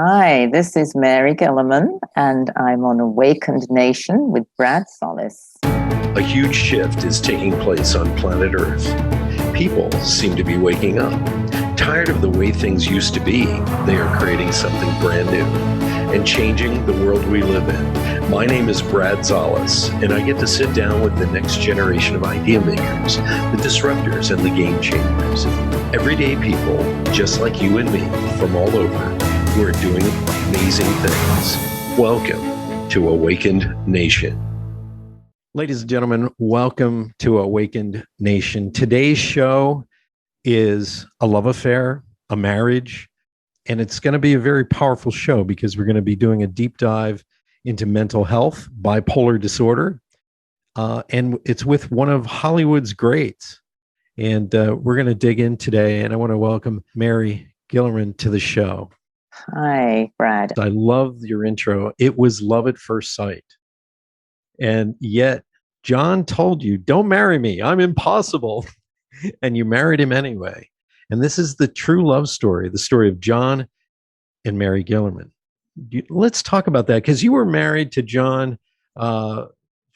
Hi, this is Mary Guillermin, and I'm on Awakened Nation with Brad Solis. A huge shift is taking place on planet Earth. People seem to be waking up. Tired of the way things used to be, they are creating something brand new and changing the world we live in. My name is Brad Solis, and I get to sit down with the next generation of idea makers, the disruptors, and the game changers. Everyday people, just like you and me, from all over, who are doing amazing things. Welcome to Awakened Nation. Ladies and gentlemen, welcome to Awakened Nation. Today's show is a love affair, a marriage, and it's going to be a very powerful show because we're going to be doing a deep dive into mental health, bipolar disorder, and it's with one of Hollywood's greats. And we're going to dig in today, and I want to welcome Mary Guillermin to the show. Hi, Brad. I love your intro. It was love at first sight. And yet, John told you, don't marry me. I'm impossible. And you married him anyway. And this is the true love story, the story of John and Mary Guillermin. Let's talk about that, because you were married to John for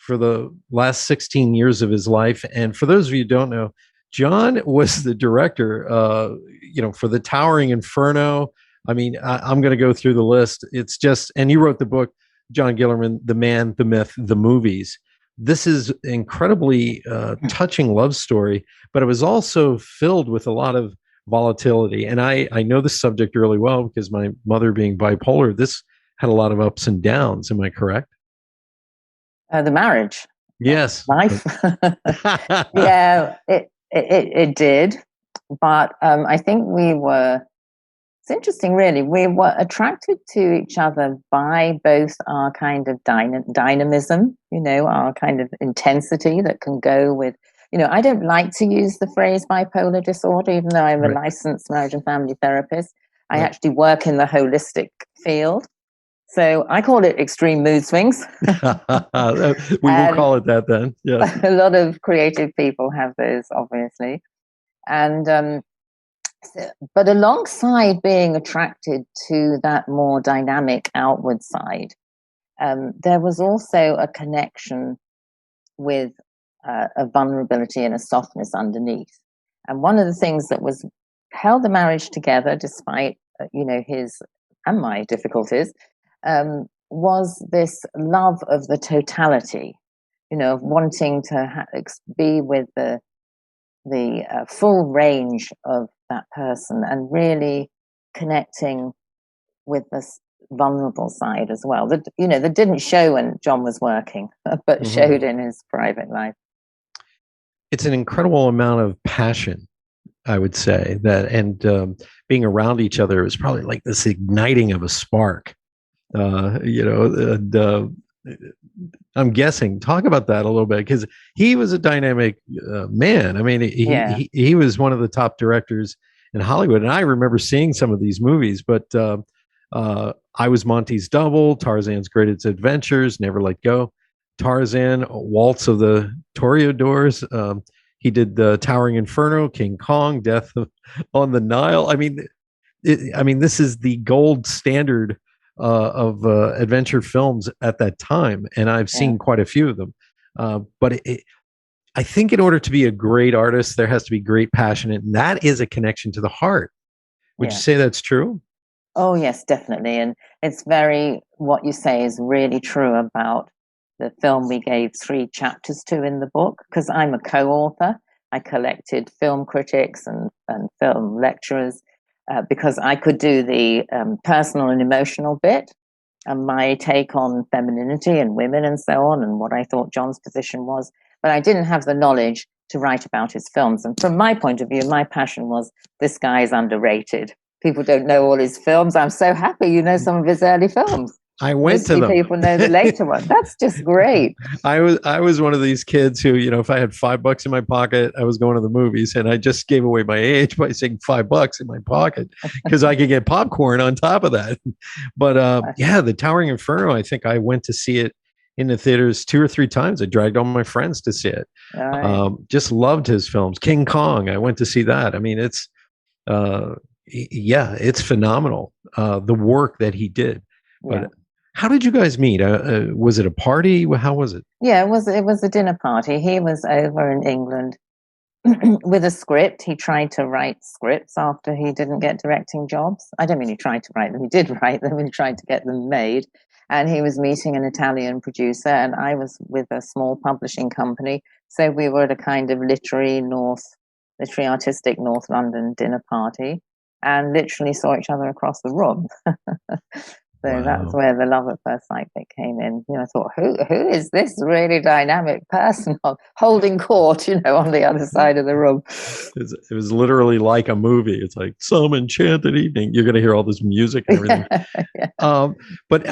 the last 16 years of his life. And for those of you who don't know, John was the director, for the Towering Inferno. I mean, I'm going to go through the list. It's just, and you wrote the book, John Gillerman, The Man, the Myth, the Movies. This is incredibly touching love story, but it was also filled with a lot of volatility. And I know this subject really well because my mother being bipolar, this had a lot of ups and downs. Am I correct? The marriage. Yes. Life. Yeah, it did. But I think it's interesting, really. We were attracted to each other by both our kind of dynamism, our kind of intensity that can go with, I don't like to use the phrase bipolar disorder, even though I'm a licensed marriage and family therapist. I actually work in the holistic field. So I call it extreme mood swings. We will call it that then. Yeah. A lot of creative people have those, obviously. And, but alongside being attracted to that more dynamic outward side, there was also a connection with a vulnerability and a softness underneath. And one of the things that held the marriage together, despite his and my difficulties, was this love of the totality, of wanting to be with the full range of that person and really connecting with this vulnerable side as well. That didn't show when John was working, but showed in his private life. It's an incredible amount of passion, I would say, that, and being around each other is probably like this igniting of a spark. I'm guessing. Talk about that a little bit, because he was a dynamic man. I mean, he was one of the top directors in Hollywood, and I remember seeing some of these movies. But I Was Monty's Double, Tarzan's Greatest Adventures, Never Let Go, Tarzan, Waltz of the Toreadors. He did the Towering Inferno, King Kong, Death on the Nile. I mean, this is the gold standard of adventure films at that time, and I've seen quite a few of them. But I think in order to be a great artist, there has to be great passion, and that is a connection to the heart. Would you say that's true? Oh, yes, definitely. And it's what you say is really true about the film we gave 3 chapters to in the book, because I'm a co-author. I collected film critics and film lecturers, because I could do the personal and emotional bit and my take on femininity and women and so on, and what I thought John's position was. But I didn't have the knowledge to write about his films. And from my point of view, my passion was, this guy is underrated. People don't know all his films. I'm so happy you know some of his early films. I went to them. People know the later one. That's just great. I was one of these kids who, if I had $5 in my pocket, I was going to the movies, and I just gave away my age by saying $5 in my pocket because I could get popcorn on top of that. But the Towering Inferno, I think I went to see it in the theaters 2 or 3 times. I dragged all my friends to see it. Just loved his films. King Kong, I went to see that. I mean, it's Yeah, it's phenomenal. The work that he did. But Yeah. how did you guys meet? Was it a party? How was it? Yeah, it was a dinner party. He was over in England with a script. He tried to write scripts after he didn't get directing jobs. I don't mean he tried to write them, he did write them and tried to get them made. And he was meeting an Italian producer, and I was with a small publishing company. So we were at a kind of literary artistic North London dinner party, and literally saw each other across the room. So that's Wow. where the love at first sight bit came in. I thought, who is this really dynamic person holding court, on the other side of the room? It was literally like a movie. It's like some enchanted evening. You're going to hear all this music and everything. Yeah. But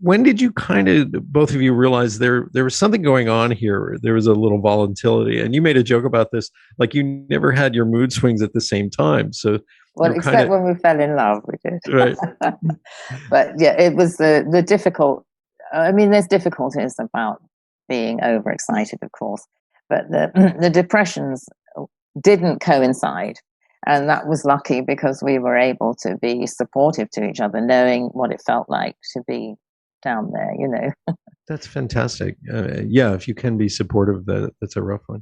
when did you kind of, both of you realize there was something going on here? There was a little volatility, and you made a joke about this, like you never had your mood swings at the same time. So, well, except when we fell in love, we did. Right. But yeah, it was the difficult. I mean, there's difficulties about being overexcited, of course, but the depressions didn't coincide. And that was lucky because we were able to be supportive to each other, knowing what it felt like to be down there, That's fantastic. Yeah, if you can be supportive, that's a rough one.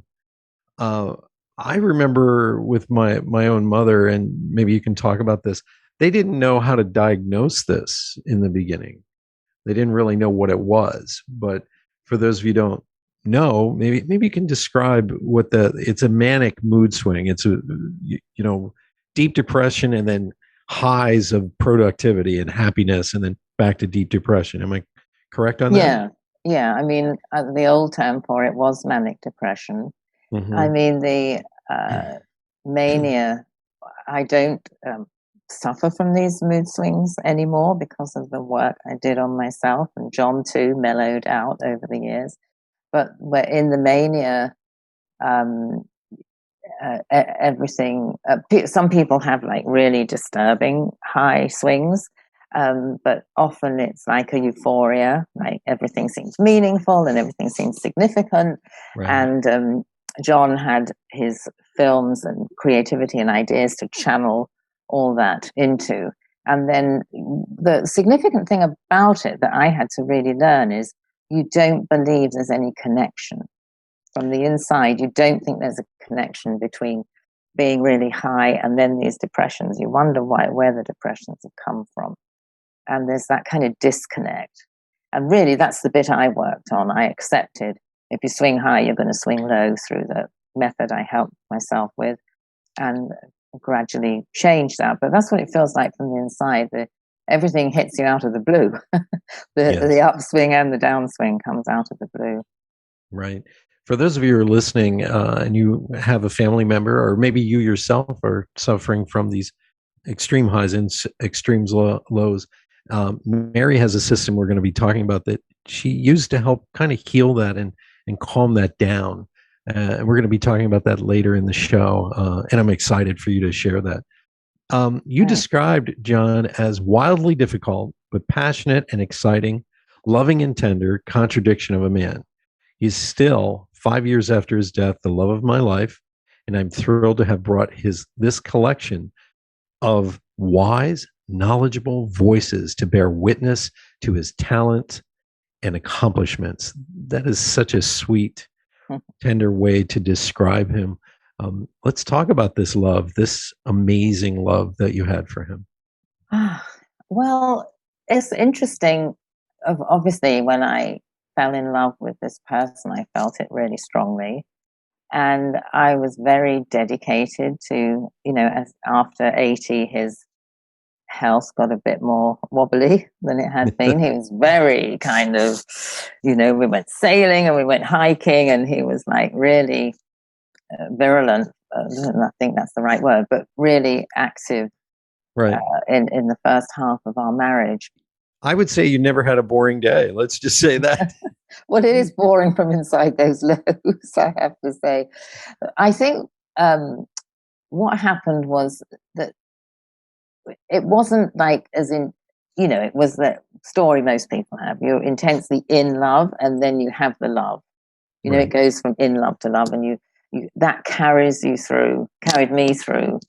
I remember with my own mother, and maybe you can talk about this. They didn't know how to diagnose this in the beginning. They didn't really know what it was. But for those of you who don't know, maybe you can describe what it's a manic mood swing. It's a deep depression and then highs of productivity and happiness, and then back to deep depression. Am I correct on that? Yeah. I mean, the old term for it was manic depression. Mm-hmm. I mean, the mania, I don't suffer from these mood swings anymore because of the work I did on myself, and John too mellowed out over the years. But we're in the mania, everything, some people have like really disturbing high swings, but often it's like a euphoria, like everything seems meaningful and everything seems significant. Right. And John had his films and creativity and ideas to channel all that into. And then the significant thing about it that I had to really learn is you don't believe there's any connection. From the inside, you don't think there's a connection between being really high and then these depressions. You wonder where the depressions have come from. And there's that kind of disconnect. And really, that's the bit I worked on. I accepted if you swing high, you're going to swing low through the method I helped myself with, and gradually change that. But that's what it feels like from the inside. Everything hits you out of the blue. The upswing and the downswing comes out of the blue. Right. For those of you who are listening and you have a family member, or maybe you yourself are suffering from these extreme highs and extreme lows, Mary has a system we're going to be talking about that she used to help kind of heal that and calm that down. And we're going to be talking about that later in the show. And I'm excited for you to share that. You described John as wildly difficult, but passionate and exciting, loving and tender contradiction of a man. He's still, 5 years after his death, the love of my life. And I'm thrilled to have brought this collection of wise, knowledgeable voices to bear witness to his talent and accomplishments. That is such a sweet, tender way to describe him. Let's talk about this love, this amazing love that you had for him. Well, it's interesting. Obviously, when I fell in love with this person, I felt it really strongly. And I was very dedicated to, as after 80, his health got a bit more wobbly than it had been. He was very kind of, we went sailing and we went hiking, and he was like really virulent. I think that's the right word, but really active, right, in the first half of our marriage. I would say you never had a boring day. Let's just say that. Well, it is boring from inside those lows, I have to say. I think what happened was that it wasn't like, as in, it was the story most people have. You're intensely in love, and then you have the love. Right. It goes from in love to love, and you that carried me through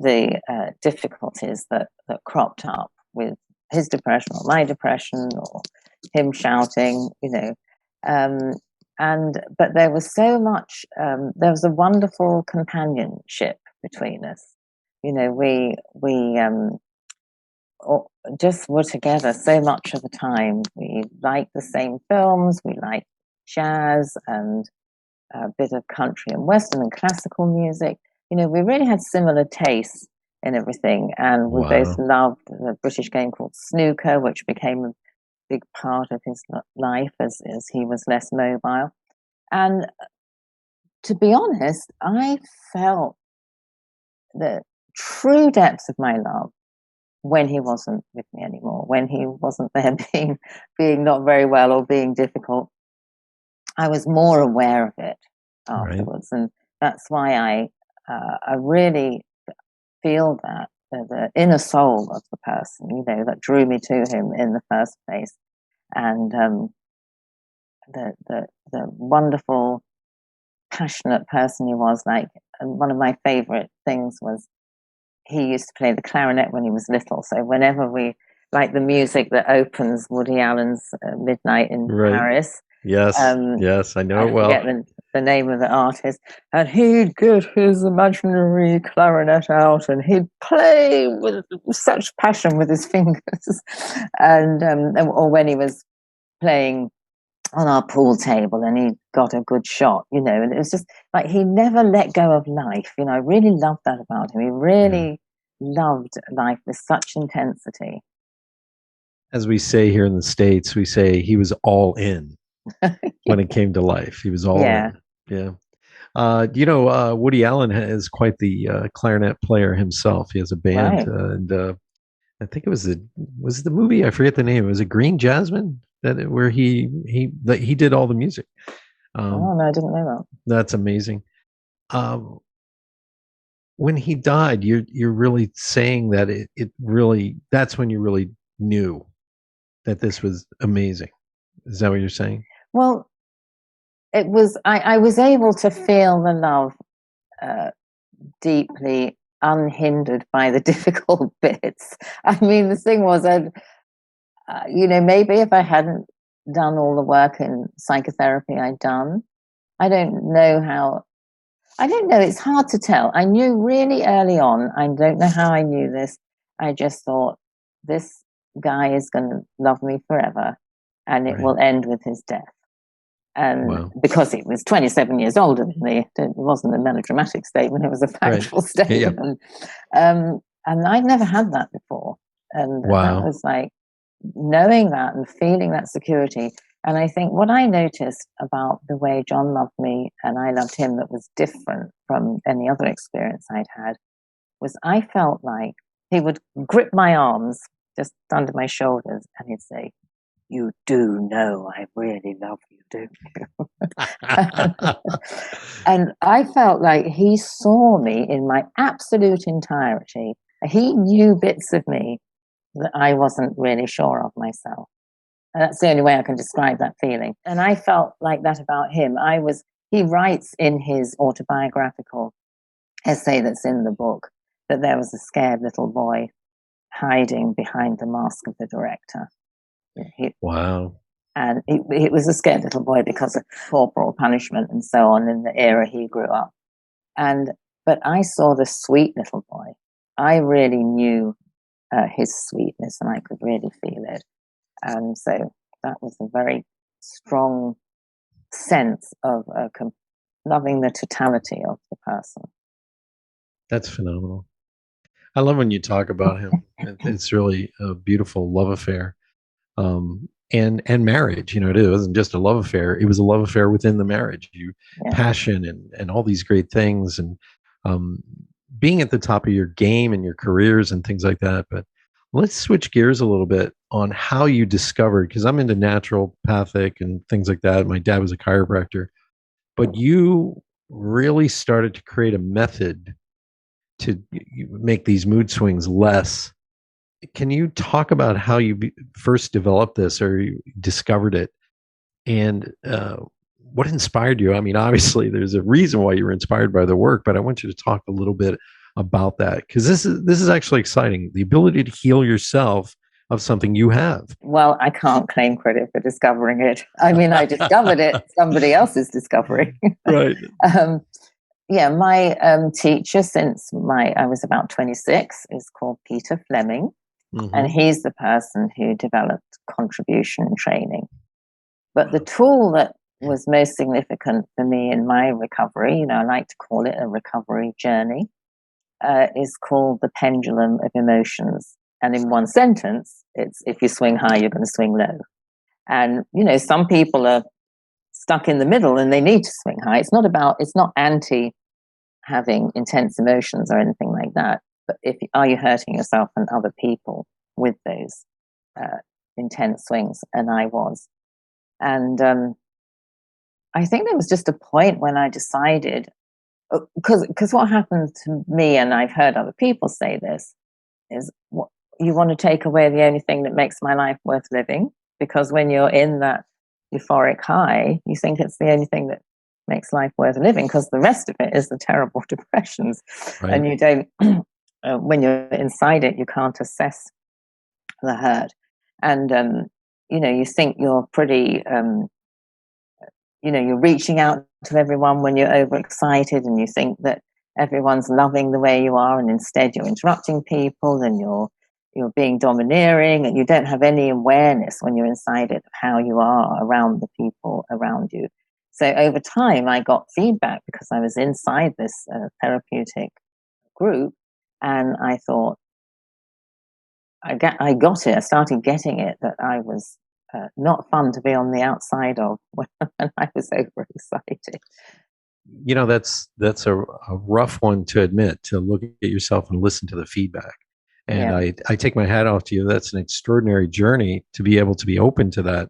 the difficulties that cropped up with his depression or my depression or him shouting, but there was so much, there was a wonderful companionship between us. We just were together so much of the time. We liked the same films, we liked jazz and a bit of country and western and classical music. We really had similar tastes in everything, and we both loved the British game called snooker, which became a big part of his life as he was less mobile. And to be honest, I felt the true depths of my love when he wasn't with me anymore, when he wasn't there being not very well or being difficult. I was more aware of it afterwards. Right. And that's why I really feel that the inner soul of the person, that drew me to him in the first place. And the wonderful, passionate person he was. And one of my favorite things was he used to play the clarinet when he was little. So whenever we, like the music that opens Woody Allen's Midnight in Paris. Yes, yes, I know it well. I forget the name of the artist. And he'd get his imaginary clarinet out and he'd play with such passion with his fingers. Or when he was playing on our pool table and he got a good shot, and it was just like he never let go of life. I really loved that about him. He really loved life with such intensity. As we say here in the States, we say he was all in when it came to life. He was all in. Yeah. Woody Allen is quite the clarinet player himself. He has a band, and I think it was the movie. I forget the name. Was it Green Jasmine? Where he did all the music. No, I didn't know that. That's amazing. When he died, you're really saying that it really, that's when you really knew that this was amazing. Is that what you're saying? Well, it was. I was able to feel the love deeply, unhindered by the difficult bits. I mean, the thing was, maybe if I hadn't done all the work in psychotherapy I'd done, I don't know. It's hard to tell. I knew really early on, I don't know how I knew this. I just thought, this guy is going to love me forever and it will end with his death. And because he was 27 years older than me, it wasn't a melodramatic statement, it was a factual statement. And I'd never had that before. And that was like, knowing that and feeling that security. And I think what I noticed about the way John loved me and I loved him that was different from any other experience I'd had was I felt like he would grip my arms just under my shoulders and he'd say, "You do know I really love you, don't you?" And I felt like he saw me in my absolute entirety. He knew bits of me that I wasn't really sure of myself. And that's the only way I can describe that feeling. And I felt like that about him. He writes in his autobiographical essay that's in the book that there was a scared little boy hiding behind the mask of the director. And he was a scared little boy because of corporal punishment and so on in the era he grew up. But I saw the sweet little boy. I really knew his sweetness and I could really feel it. And so that was a very strong sense of loving the totality of the person. That's phenomenal. I love when you talk about him. It's really a beautiful love affair. And marriage, it wasn't just a love affair. It was a love affair within the marriage. Passion and all these great things and being at the top of your game and your careers and things like that. But let's switch gears a little bit on how you discovered, because I'm into naturopathic and things like that. My dad was a chiropractor, but you really started to create a method to make these mood swings less. Can you talk about how you first developed this or you discovered it and what inspired you? I mean, obviously there's a reason why you were inspired by the work, but I want you to talk a little bit about that, because this is actually exciting. The ability to heal yourself of something you have. Well, I can't claim credit for discovering it. I mean, I discovered it. Somebody else is discovering. Right. Yeah, my teacher since I was about 26 is called Peter Fleming, and he's the person who developed contribution training. But the tool that was most significant for me in my recovery, I like to call it a recovery journey, is called the pendulum of emotions. And in one sentence, it's if you swing high, you're going to swing low. And, some people are stuck in the middle and they need to swing high. It's not anti having intense emotions or anything like that. But are you hurting yourself and other people with those intense swings? And I was. And I think there was just a point when I decided, because what happened to me, and I've heard other people say this, is you want to take away the only thing that makes my life worth living, because when you're in that euphoric high, you think it's the only thing that makes life worth living, because the rest of it is the terrible depressions. Right. And you don't, when you're inside it, you can't assess the hurt. And, you think you're pretty, you're reaching out to everyone when you're overexcited, and you think that everyone's loving the way you are, and instead you're interrupting people and you're being domineering, and you don't have any awareness when you're inside it of how you are around the people around you. So over time, I got feedback because I was inside this therapeutic group, and I thought, I got it. I started getting it, that I was not fun to be on the outside of when I was overexcited. That's a rough one to admit, to look at yourself and listen to the feedback. And yeah. I take my hat off to you. That's an extraordinary journey to be able to be open to that.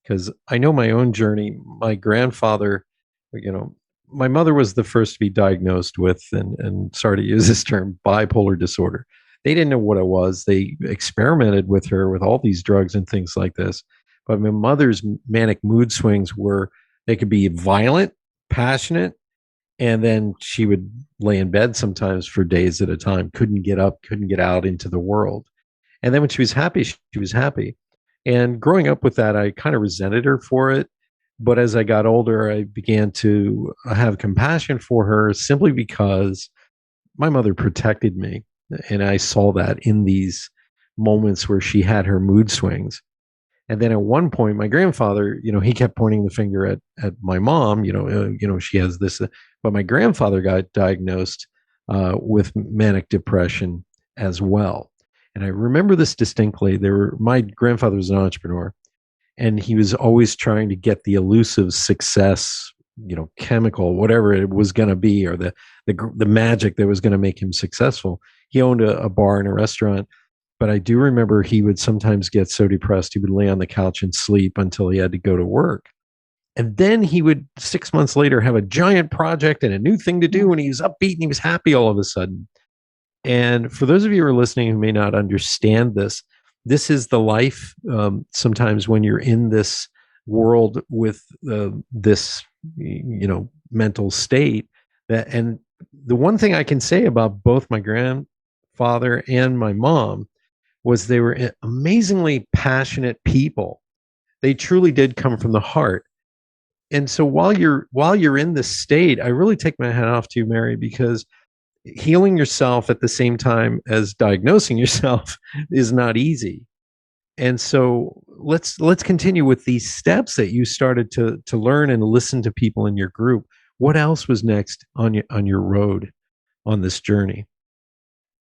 Because I know my own journey. My grandfather, my mother was the first to be diagnosed with, and sorry to use this term, bipolar disorder. They didn't know what it was. They experimented with her with all these drugs and things like this. But my mother's manic mood swings they could be violent, passionate, and then she would lay in bed sometimes for days at a time, couldn't get up, couldn't get out into the world. And then when she was happy, she was happy. And growing up with that, I kind of resented her for it. But as I got older, I began to have compassion for her, simply because my mother protected me. And I saw that in these moments where she had her mood swings. And then at one point, my grandfather, he kept pointing the finger at my mom, she has this, but my grandfather got diagnosed with manic depression as well. And I remember this distinctly. My grandfather was an entrepreneur, and he was always trying to get the elusive success, chemical, whatever it was going to be, or the magic that was going to make him successful. He owned a bar and a restaurant. But I do remember he would sometimes get so depressed, he would lay on the couch and sleep until he had to go to work. And then he would 6 months later have a giant project and a new thing to do. And he was upbeat and he was happy all of a sudden. And for those of you who are listening who may not understand this is the life sometimes when you're in this world with this, mental state. And the one thing I can say about both my grandfather and my mom was they were amazingly passionate people. They truly did come from the heart. And so while you're in this state, I really take my hat off to you, Mary, because healing yourself at the same time as diagnosing yourself is not easy. And so let's continue with these steps that you started to learn and listen to people in your group. What else was next on your road on this journey?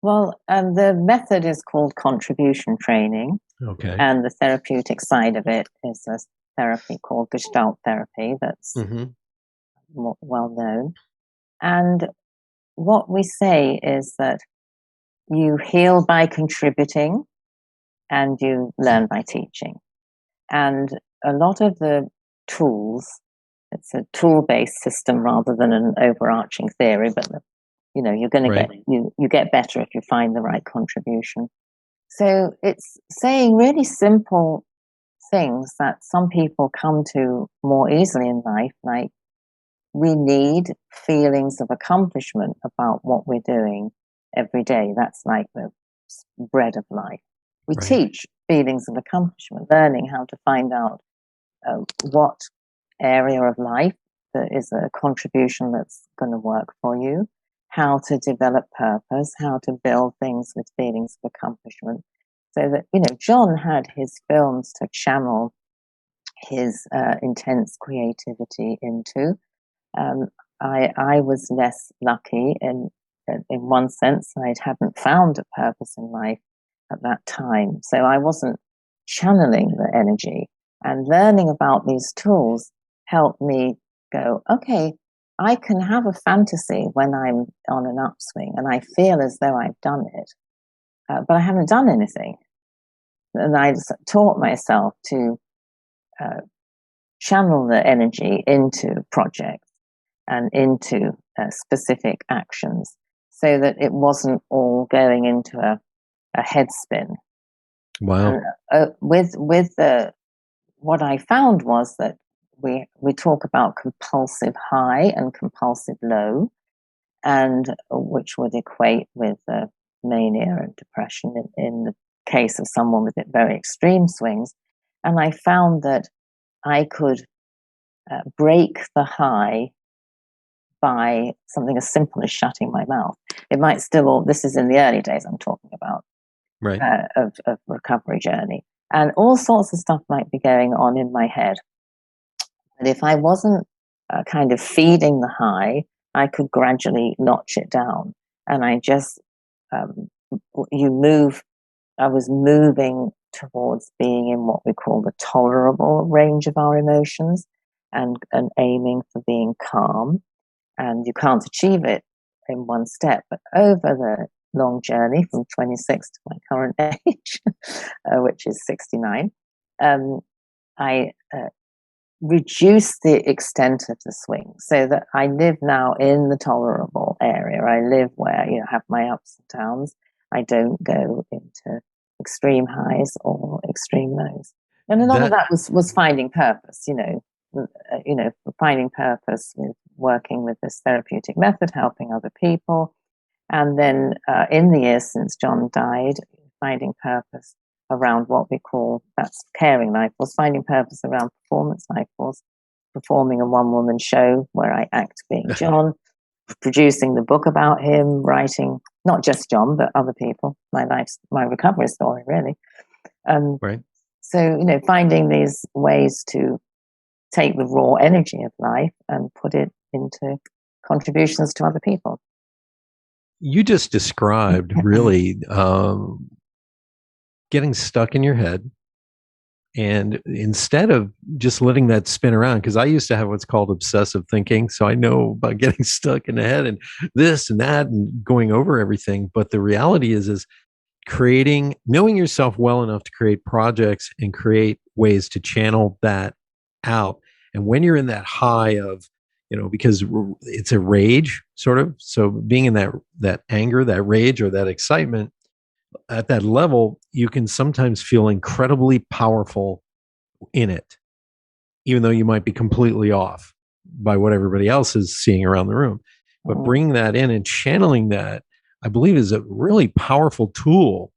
Well, the method is called contribution training. Okay. And the therapeutic side of it is a therapy called Gestalt therapy that's more well known. And what we say is that you heal by contributing and you learn by teaching. And a lot of the tools, it's a tool-based system rather than an overarching theory, but you're going to get you get better if you find the right contribution. So it's saying really simple things that some people come to more easily in life, like we need feelings of accomplishment about what we're doing. every day. That's like the bread of life. We Right. teach feelings of accomplishment, learning how to find out what area of life that is a contribution that's going to work for you, how to develop purpose, how to build things with feelings of accomplishment. So that, John had his films to channel his intense creativity into. I was less lucky in one sense. I hadn't found a purpose in life at that time, so I wasn't channeling the energy. And learning about these tools helped me go, okay, I can have a fantasy when I'm on an upswing, and I feel as though I've done it, but I haven't done anything. And I just taught myself to channel the energy into projects and into specific actions, so that it wasn't all going into a head spin. Wow. And what I found was that we talk about compulsive high and compulsive low, and which would equate with mania and depression in the case of someone with very extreme swings. And I found that I could break the high by something as simple as shutting my mouth. It might still, this is in the early days I'm talking about, Right. of recovery journey. And all sorts of stuff might be going on in my head. But if I wasn't kind of feeding the high, I could gradually notch it down. And I just, I was moving towards being in what we call the tolerable range of our emotions, and aiming for being calm. And you can't achieve it in one step, but over the long journey from 26 to my current age, which is 69, I reduced the extent of the swing, so that I live now in the tolerable area. I live where I have my ups and downs. I don't go into extreme highs or extreme lows. And a lot of that was finding purpose, finding purpose with working with this therapeutic method, helping other people. And then in the years since John died, finding purpose around what we call, that's caring life force, finding purpose around performance life force, performing a one-woman show where I act being John, producing the book about him, writing, not just John, but other people, my recovery story, really. Right. So, finding these ways to take the raw energy of life and put it into contributions to other people. You just described really getting stuck in your head. And instead of just letting that spin around, because I used to have what's called obsessive thinking. So I know about getting stuck in the head and this and that and going over everything. But the reality is knowing yourself well enough to create projects and create ways to channel that out. And when you're in that high of, because it's a rage sort of. So being in that anger, that rage, or that excitement at that level, you can sometimes feel incredibly powerful in it, even though you might be completely off by what everybody else is seeing around the room. But bringing that in and channeling that, I believe, is a really powerful tool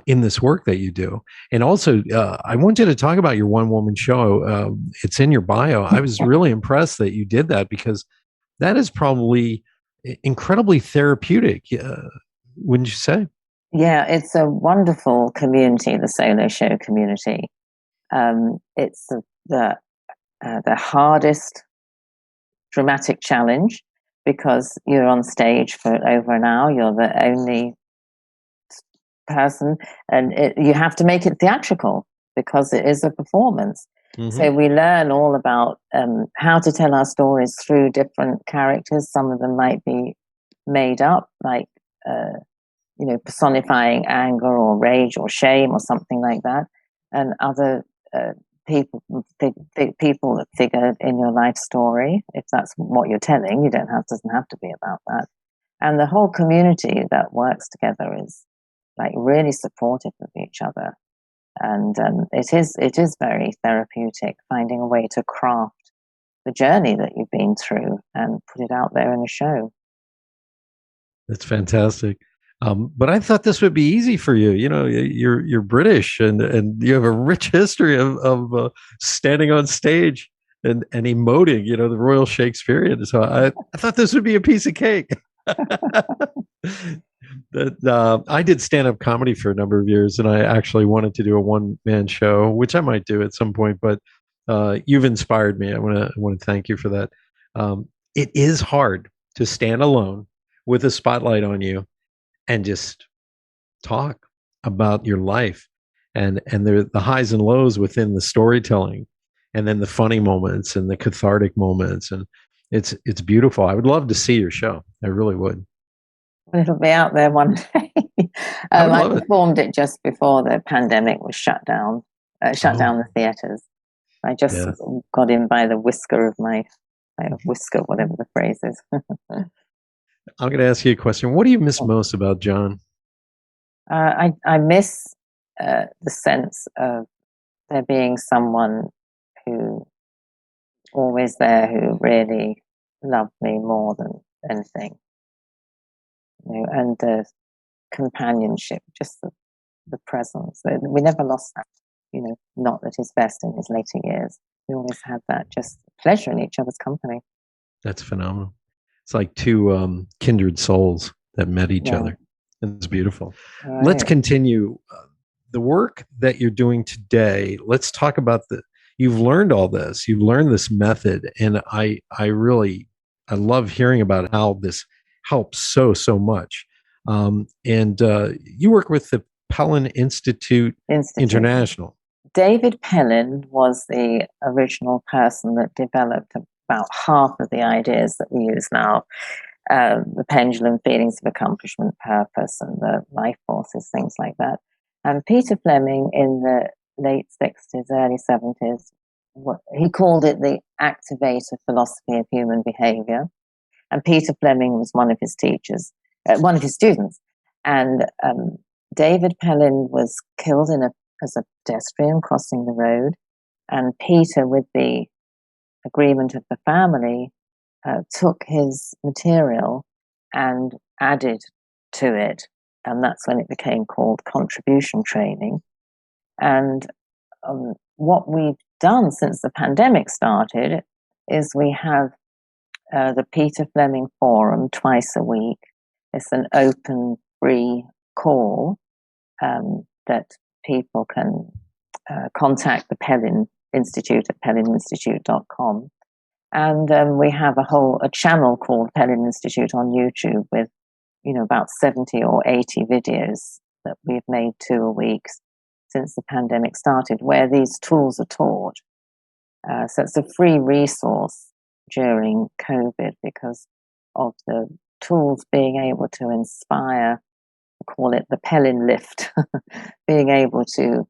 in this work that you do. And also, I want you to talk about your one-woman show. It's in your bio. I was really impressed that you did that, because that is probably incredibly therapeutic, wouldn't you say? Yeah, it's a wonderful community, the solo show community. It's the hardest dramatic challenge, because you're on stage for over an hour. You're the only person, and you have to make it theatrical because it is a performance. Mm-hmm. So we learn all about how to tell our stories through different characters. Some of them might be made up, like personifying anger or rage or shame or something like that, and other people that figure in your life story, if that's what you're telling. Doesn't have to be about that. And the whole community that works together is like really supportive of each other, and it is very therapeutic, finding a way to craft the journey that you've been through and put it out there in a show. That's fantastic. But I thought this would be easy for you. You know, you're British, and you have a rich history of standing on stage and emoting. You know, the Royal Shakespearean. So I thought this would be a piece of cake. That I did stand up comedy for a number of years, and I actually wanted to do a one man show, which I might do at some point. But you've inspired me. I want to thank you for that. It is hard to stand alone with a spotlight on you and just talk about your life, and the highs and lows within the storytelling, and then the funny moments and the cathartic moments, and it's beautiful. I would love to see your show. I really would. It'll be out there one day. I would I love it. performed it just before the pandemic was shut down Oh, the theatres. I just yeah. got in by the whisker of my whisker, whatever the phrase is. I'm going to ask you a question. What do you miss most about John? I miss the sense of there being someone who always there, who really loved me more than anything, and the companionship, just the presence. We never lost that. Not at his best in his later years. We always had that just pleasure in each other's company. That's phenomenal. It's like two kindred souls that met each Yeah. other. It's beautiful. Right. Let's continue the work that you're doing today. Let's talk about you've learned all this. You've learned this method, and I love hearing about how this helps so much. And you work with the Pellin Institute International. David Pellin was the original person that developed about half of the ideas that we use now. The pendulum, feelings of accomplishment, purpose, and the life forces, things like that. And Peter Fleming in the late 60s, early 70s, he called it the activator philosophy of human behavior. And Peter Fleming was one of his teachers, one of his students. And David Pellin was killed as a pedestrian crossing the road. And Peter, with the agreement of the family, took his material and added to it. And that's when it became called contribution training. And what we've done since the pandemic started is we have the Peter Fleming Forum twice a week. It's an open, free call that people can contact the Pellin Institute at pellininstitute.com. And we have a channel called Pellin Institute on YouTube with, about 70 or 80 videos that we've made 2 a week since the pandemic started, where these tools are taught. So it's a free resource during COVID because of the tools being able to inspire, we call it the Pellin lift, being able to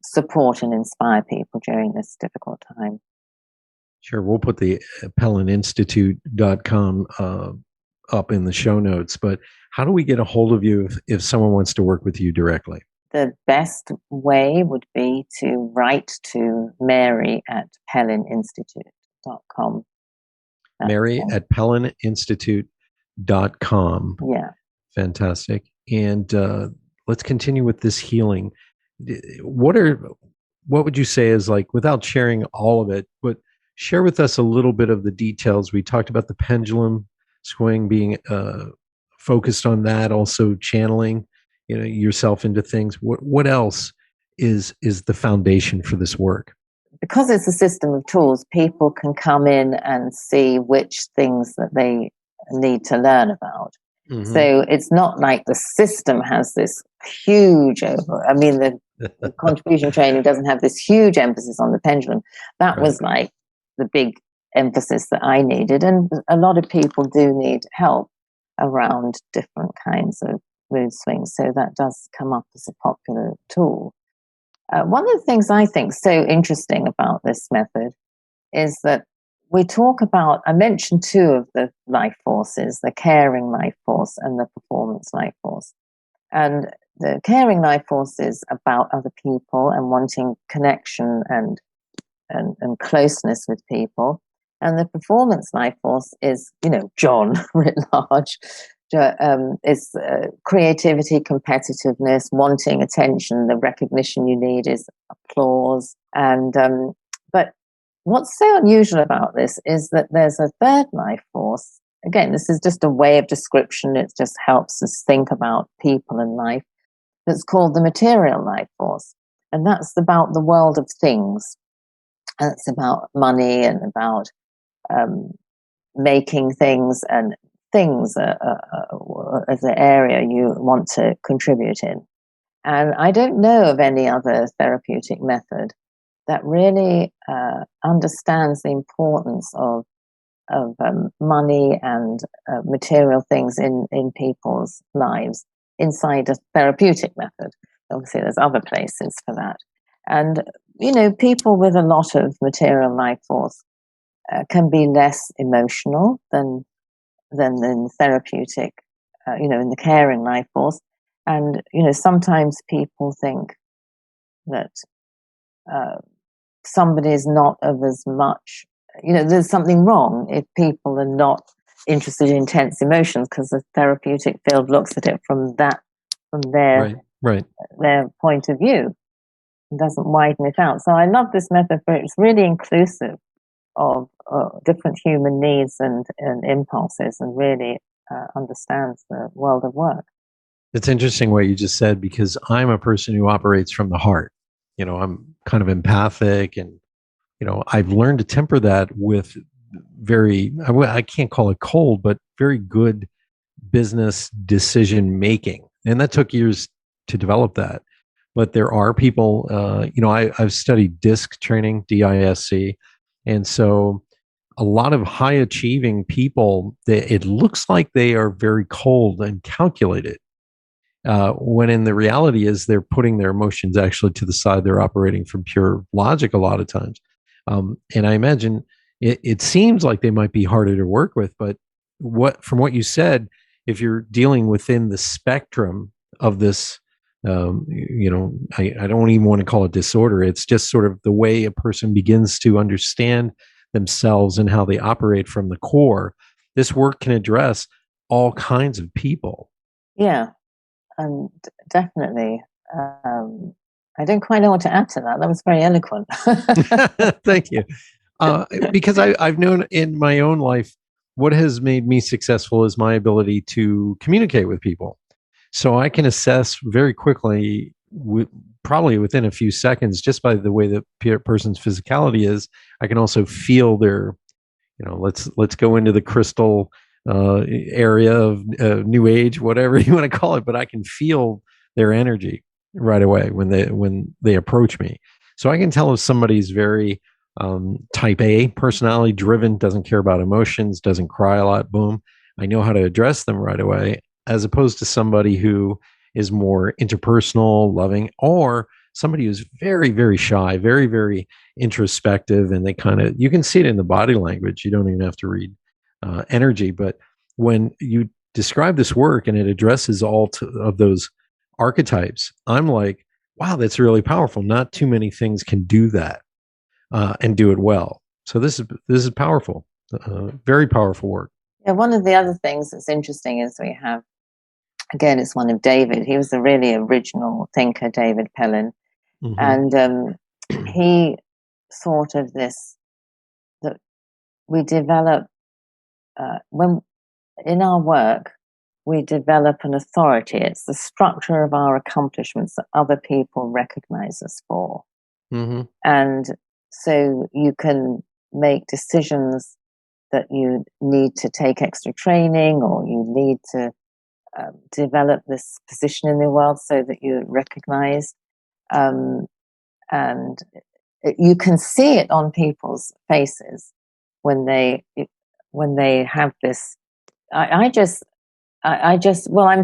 support and inspire people during this difficult time. Sure. We'll put the pellininstitute.com up in the show notes. But how do we get a hold of you if someone wants to work with you directly? The best way would be to write to Mary at pellininstitute.com. Mary at pellininstitute.com. Yeah. Fantastic. And let's continue with this healing. What would you say is, like, without sharing all of it, but share with us a little bit of the details. We talked about the pendulum swing, being focused on that, also channeling, yourself into things. What else is the foundation for this work? Because it's a system of tools, people can come in and see which things that they need to learn about. Mm-hmm. So it's not like the system has this huge the contribution training doesn't have this huge emphasis on the pendulum. That was like the big emphasis that I needed. And a lot of people do need help around different kinds of mood swings. So that does come up as a popular tool. One of the things I think so interesting about this method is that we talk about, I mentioned 2 of the life forces, the caring life force and the performance life force. And the caring life force is about other people and wanting connection and closeness with people. And the performance life force is, John writ large, is creativity, competitiveness, wanting attention. The recognition you need is applause. And but what's so unusual about this is that there's a third life force. Again, this is just a way of description. It just helps us think about people and life. That's called the material life force, and that's about the world of things. And it's about money and about making things, and things as an area you want to contribute in. And I don't know of any other therapeutic method that really understands the importance of money and material things in people's lives inside a therapeutic method. Obviously, there's other places for that. And, people with a lot of material life force can be less emotional than in therapeutic, in the caring life force. And, sometimes people think that somebody is not of as much, there's something wrong if people are not interested in intense emotions, because the therapeutic field looks at it from their their point of view and doesn't widen it out. So I love this method, for it's really inclusive of different human needs and impulses, and really understands the world of work. It's interesting what you just said, because I'm a person who operates from the heart. I'm kind of empathic, and I've learned to temper that with I can't call it cold, but very good business decision making. And that took years to develop that. But there are people, I've studied DISC training, DISC. And so a lot of high achieving people, it looks like they are very cold and calculated. When in the reality is they're putting their emotions actually to the side. They're operating from pure logic a lot of times. And I imagine it seems like they might be harder to work with, but from what you said, if you're dealing within the spectrum of this, I don't even want to call it disorder. It's just sort of the way a person begins to understand themselves and how they operate from the core. This work can address all kinds of people. Yeah, definitely. I don't quite know what to add to that. That was very eloquent. Thank you. Because I've known in my own life, what has made me successful is my ability to communicate with people. So I can assess very quickly, probably within a few seconds, just by the way the person's physicality is. I can also feel their, let's go into the crystal area of New Age, whatever you want to call it, but I can feel their energy right away when they approach me. So I can tell if somebody's very type A personality driven, doesn't care about emotions, doesn't cry a lot. Boom, I know how to address them right away, as opposed to somebody who is more interpersonal, loving, or somebody who's very, very shy, very, very introspective, and you can see it in the body language. You don't even have to read energy. But when you describe this work and it addresses all of those archetypes, I'm like, wow, that's really powerful. Not too many things can do that and do it well. So this is powerful, very powerful work. Yeah, one of the other things that's interesting is we have, again, it's one of David. He was a really original thinker, David Pellin. Mm-hmm. And he thought of this, that we develop, when in our work, we develop an authority. It's the structure of our accomplishments that other people recognize us for. Mm-hmm. And so you can make decisions that you need to take extra training, or you need to develop this position in the world so that you're recognized. And you can see it on people's faces when they have this. I'm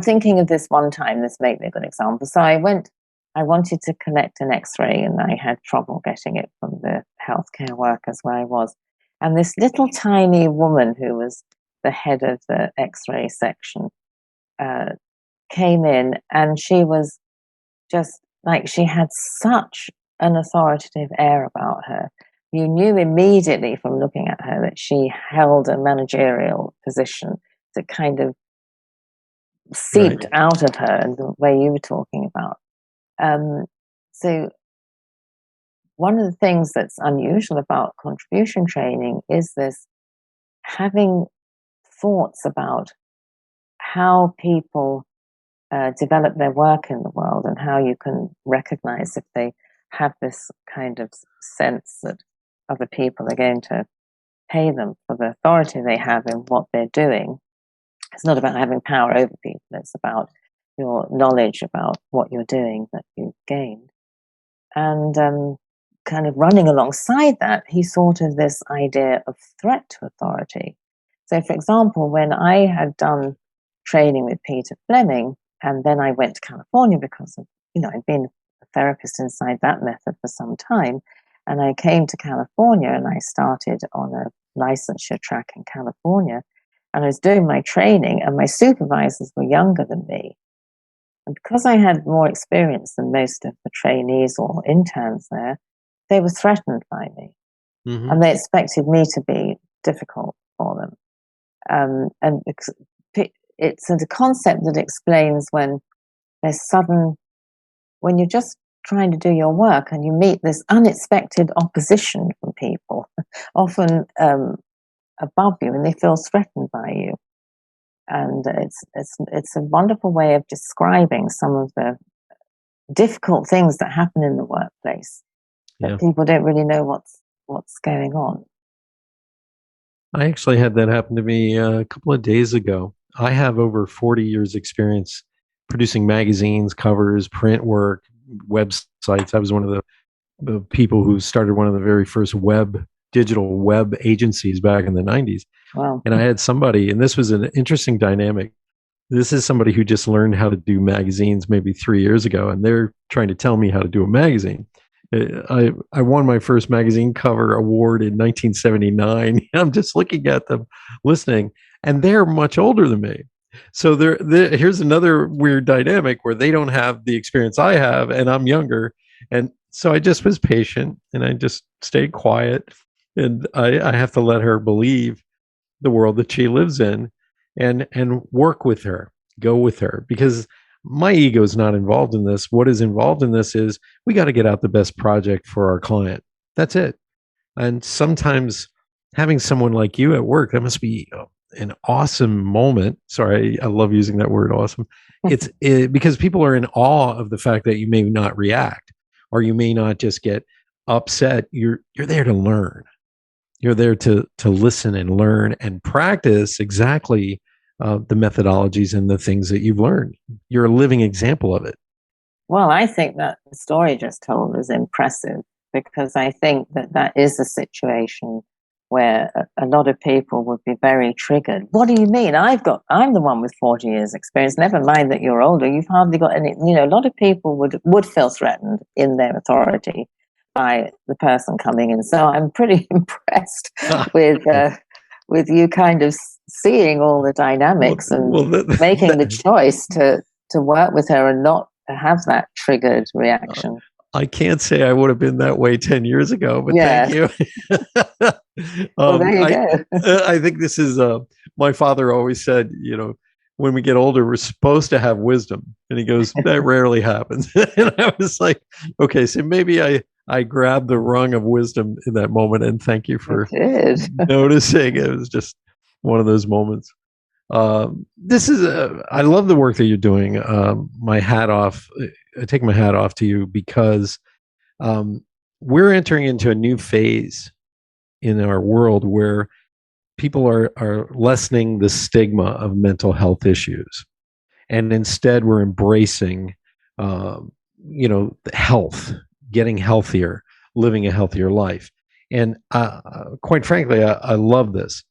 thinking of this one time. This may be a good example. So I wanted to collect an X-ray, and I had trouble getting it from the healthcare workers where I was. And this little tiny woman who was the head of the X-ray section came in, and she was just like, she had such an authoritative air about her. You knew immediately from looking at her that she held a managerial position that kind of seeped out of her in the way you were talking about. So one of the things that's unusual about contribution training is this having thoughts about how people develop their work in the world and how you can recognize if they have this kind of sense that other people are going to pay them for the authority they have in what they're doing. It's not about having power over people. It's about your knowledge about what you're doing that you've gained. And kind of running alongside that, he thought of this idea of threat to authority. So, for example, when I had done training with Peter Fleming, and then I went to California because of, I'd been a therapist inside that method for some time, and I came to California and I started on a licensure track in California, and I was doing my training, and my supervisors were younger than me. And because I had more experience than most of the trainees or interns there, they were threatened by me. Mm-hmm. And they expected me to be difficult for them. And it's a concept that explains when there's when you're just trying to do your work and you meet this unexpected opposition from people, often above you, and they feel threatened by you. And it's a wonderful way of describing some of the difficult things that happen in the workplace. That people don't really know what's going on. I actually had that happen to me a couple of days ago. I have over 40 years experience producing magazines, covers, print work, websites. I was one of the people who started one of the very first digital web agencies back in the 90s. Wow. And I had somebody, and this was an interesting dynamic. This is somebody who just learned how to do magazines maybe 3 years ago, and they're trying to tell me how to do a magazine. I won my first magazine cover award in 1979. I'm just looking at them, listening, and they're much older than me. So here's another weird dynamic where they don't have the experience I have, and I'm younger. And so I just was patient, and I just stayed quiet, and I have to let her believe the world that she lives in, and work with her, go with her, because my ego is not involved in this. What is involved in this is we got to get out the best project for our client. That's it. And sometimes having someone like you at work, that must be an awesome moment. Sorry, I love using that word, awesome. It's because people are in awe of the fact that you may not react, or you may not just get upset. You're there to learn. You're there to listen and learn and practice exactly the methodologies and the things that you've learned. You're a living example of it. Well, I think that the story just told is impressive, because I think that is a situation where a lot of people would be very triggered. What do you mean? I'm the one with 40 years experience. Never mind that you're older. You've hardly got any, a lot of people would feel threatened in their authority by the person coming in. So I'm pretty impressed with you kind of seeing all the dynamics making the choice to work with her and not have that triggered reaction. I can't say I would have been that way 10 years ago, but thank you. Well, there you go. I think this is, my father always said, when we get older, we're supposed to have wisdom. And he goes, that rarely happens. And I was like, okay, so maybe I grabbed the rung of wisdom in that moment. And thank you for noticing. It was just one of those moments. I love the work that you're doing. I take my hat off to you, because we're entering into a new phase in our world where people are lessening the stigma of mental health issues, and instead we're embracing health, getting healthier, living a healthier life. And quite frankly, I love this.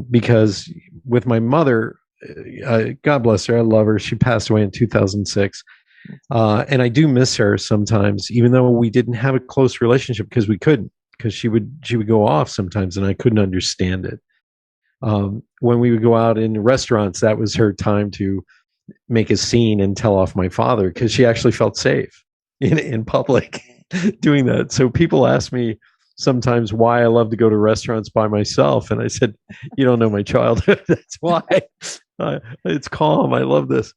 Because with my mother, God bless her, I love her. She passed away in 2006. And I do miss her sometimes, even though we didn't have a close relationship, because we couldn't, because she would go off sometimes and I couldn't understand it. When we would go out in restaurants, that was her time to make a scene and tell off my father, because she actually felt safe in public doing that. So people ask me sometimes why I love to go to restaurants by myself. And I said, you don't know my childhood. That's why. It's calm. I love this.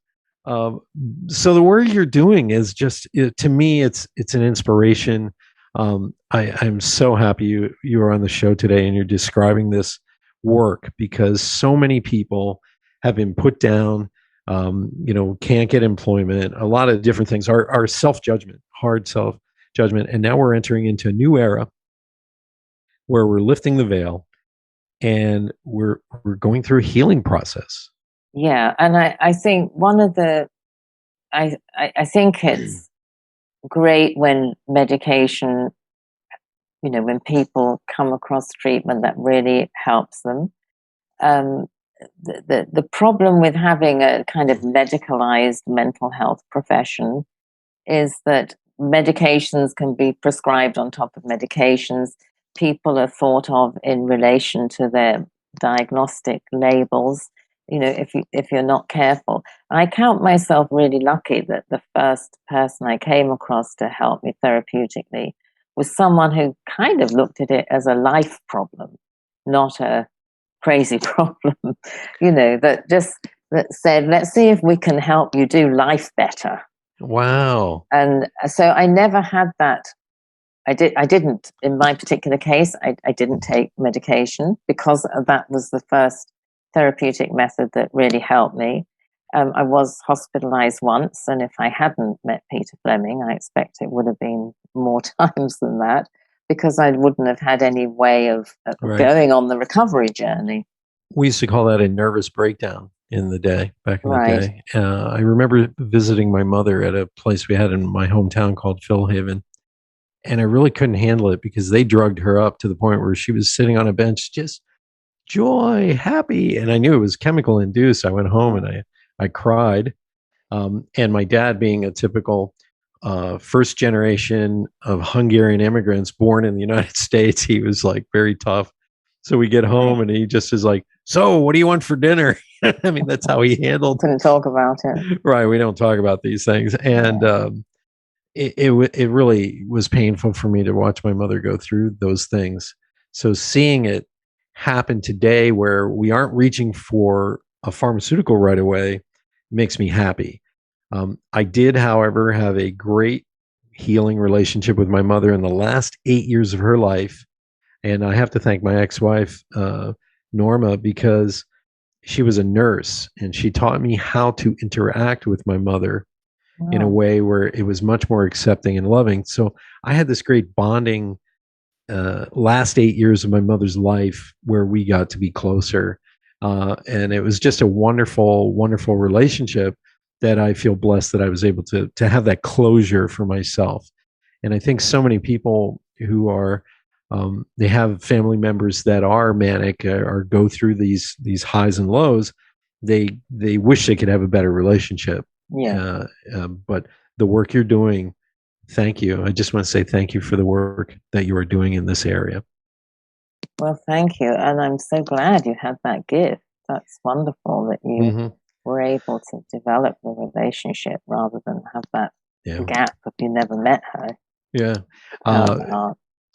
Um, so the work you're doing is just to me, it's an inspiration. I'm so happy you are on the show today and you're describing this work because so many people have been put down. Can't get employment. A lot of different things. Our self judgment, hard self judgment, and now we're entering into a new era where we're lifting the veil and we're going through a healing process. Yeah, and I think I think it's great when medication, when people come across treatment that really helps them. The problem with having a kind of medicalized mental health profession is that medications can be prescribed on top of medications. People are thought of in relation to their diagnostic labels. If you're not careful. I count myself really lucky that the first person I came across to help me therapeutically was someone who kind of looked at it as a life problem, not a crazy problem, that said, let's see if we can help you do life better. Wow. And so I never had that. I didn't, in my particular case, I didn't take medication because that was the first therapeutic method that really helped me. I was hospitalized once, and if I hadn't met Peter Fleming, I expect it would have been more times than that because I wouldn't have had any way of going on the recovery journey. We used to call that a nervous breakdown in the day, back in the day. I remember visiting my mother at a place we had in my hometown called Philhaven. And I really couldn't handle it because they drugged her up to the point where she was sitting on a bench, just joy, happy. And I knew it was chemical induced. I went home and I cried. And my dad, being a typical first generation of Hungarian immigrants born in the United States, he was like very tough. So we get home and he just is like, so what do you want for dinner? I mean, that's how he handled. Couldn't talk about it. Right. We don't talk about these things. And it really was painful for me to watch my mother go through those things. So seeing it happen today where we aren't reaching for a pharmaceutical right away makes me happy. I did, however, have a great healing relationship with my mother in the last 8 years of her life. And I have to thank my ex-wife, Norma, because she was a nurse and she taught me how to interact with my mother in a way where it was much more accepting and loving. So I had this great bonding last 8 years of my mother's life where we got to be closer. And it was just a wonderful, wonderful relationship that I feel blessed that I was able to have that closure for myself. And I think so many people who are, they have family members that are manic or go through these highs and lows. They wish they could have a better relationship. Yeah. But the work you're doing, thank you. I just want to say thank you for the work that you are doing in this area. Well, thank you. And I'm so glad you had that gift. That's wonderful that you were able to develop the relationship rather than have that gap if you never met her. Yeah.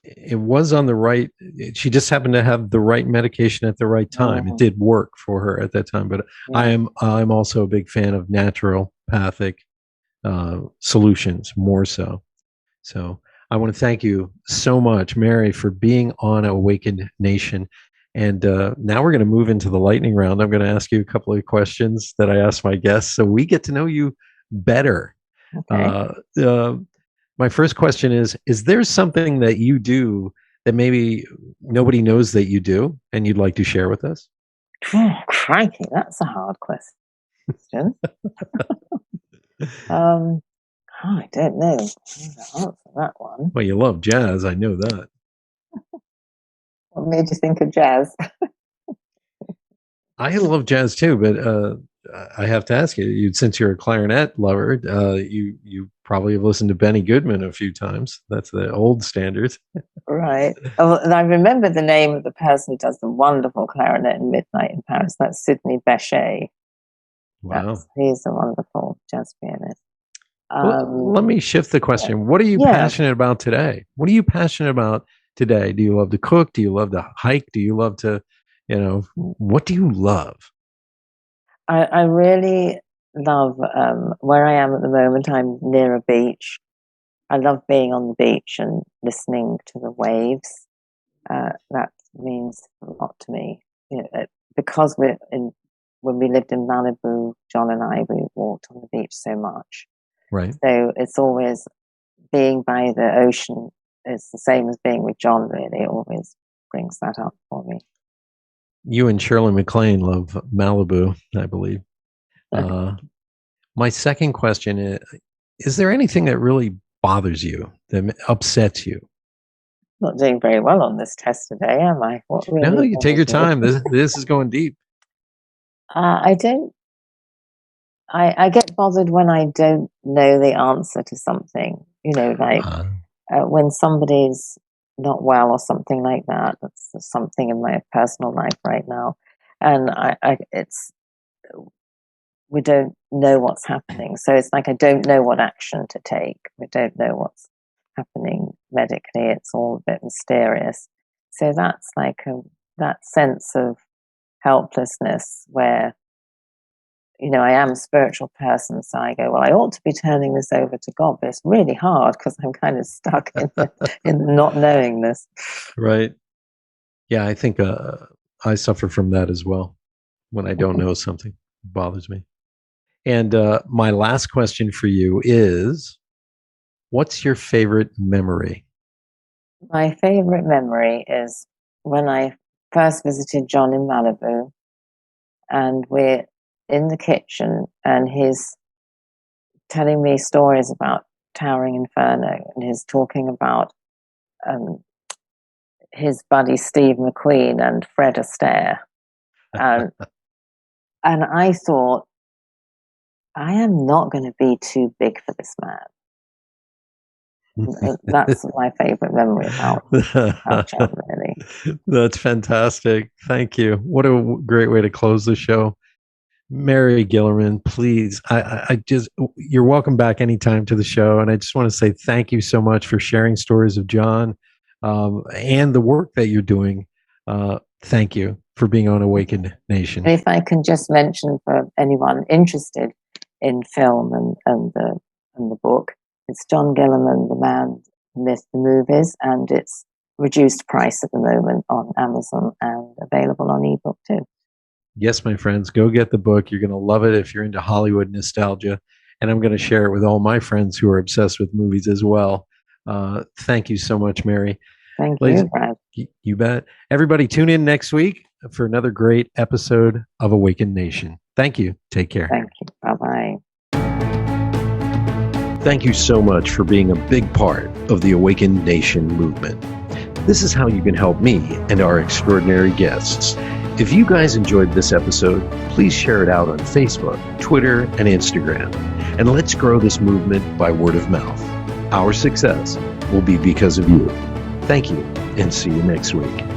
It was on the right. She just happened to have the right medication at the right time. It did work for her at that time. But I'm also a big fan of naturopathic solutions more so. So I want to thank you so much, Mary, for being on Awakened Nation. And now we're going to move into the lightning round. I'm going to ask you a couple of questions that I ask my guests so we get to know you better. Okay. My first question is there something that you do that maybe nobody knows that you do and you'd like to share with us? Oh, crikey, that's a hard question. I don't know how to answer that one. Well, you love jazz. I know that. What made you think of jazz? I love jazz too, but I have to ask you, since you're a clarinet lover, you probably have listened to Benny Goodman a few times. That's the old standards. Right. Oh, and I remember the name of the person who does the wonderful clarinet in Midnight in Paris. That's Sidney Bechet. Wow. He's a wonderful jazz pianist. Well, let me shift the question. What are you passionate about today? What are you passionate about today? Do you love to cook? Do you love to hike? Do you love to, what do you love? I really love where I am at the moment. I'm near a beach. I love being on the beach and listening to the waves. That means a lot to me. Because when we lived in Malibu, John and I, we walked on the beach so much. Right. So it's always being by the ocean is the same as being with John, really. It always brings that up for me. You and Shirley MacLaine love Malibu, I believe. My second question is there anything that really bothers you, that upsets you? Not doing very well on this test today, am I? What really No, you take your time. This is going deep. I don't. I get bothered when I don't know the answer to something. Like when somebody's not well or something like that. That's something in my personal life right now, and we don't know what's happening. So it's like I don't know what action to take. We don't know what's happening medically. It's all a bit mysterious. So that's like that sense of helplessness where, I am a spiritual person, so I go, well, I ought to be turning this over to God, but it's really hard because I'm kind of stuck in the not knowingness. Right. Yeah, I think I suffer from that as well. When I don't know something, it bothers me. And my last question for you is, what's your favorite memory? My favorite memory is when I first visited John in Malibu, and we're in the kitchen and he's telling me stories about Towering Inferno, and he's talking about his buddy Steve McQueen and Fred Astaire. And I thought, I am not going to be too big for this man. That's my favorite memory about John, really. That's fantastic. Thank you. What a great way to close the show. Mary Guillermin, please, you're welcome back anytime to the show. And I just want to say thank you so much for sharing stories of John and the work that you're doing. Thank you for being on Awakened Nation. If I can just mention for anyone interested in film and the book, it's John Gillerman, The Man, the Myth, the Movies, and it's reduced price at the moment on Amazon and available on ebook too. Yes, my friends, go get the book. You're going to love it if you're into Hollywood nostalgia. And I'm going to share it with all my friends who are obsessed with movies as well. Thank you so much, Mary. Thank you, Brad. You bet. Everybody tune in next week for another great episode of Awakened Nation. Thank you. Take care. Thank you. Bye-bye. Thank you so much for being a big part of the Awakened Nation movement. This is how you can help me and our extraordinary guests. If you guys enjoyed this episode, please share it out on Facebook, Twitter, and Instagram. And let's grow this movement by word of mouth. Our success will be because of you. Thank you, and see you next week.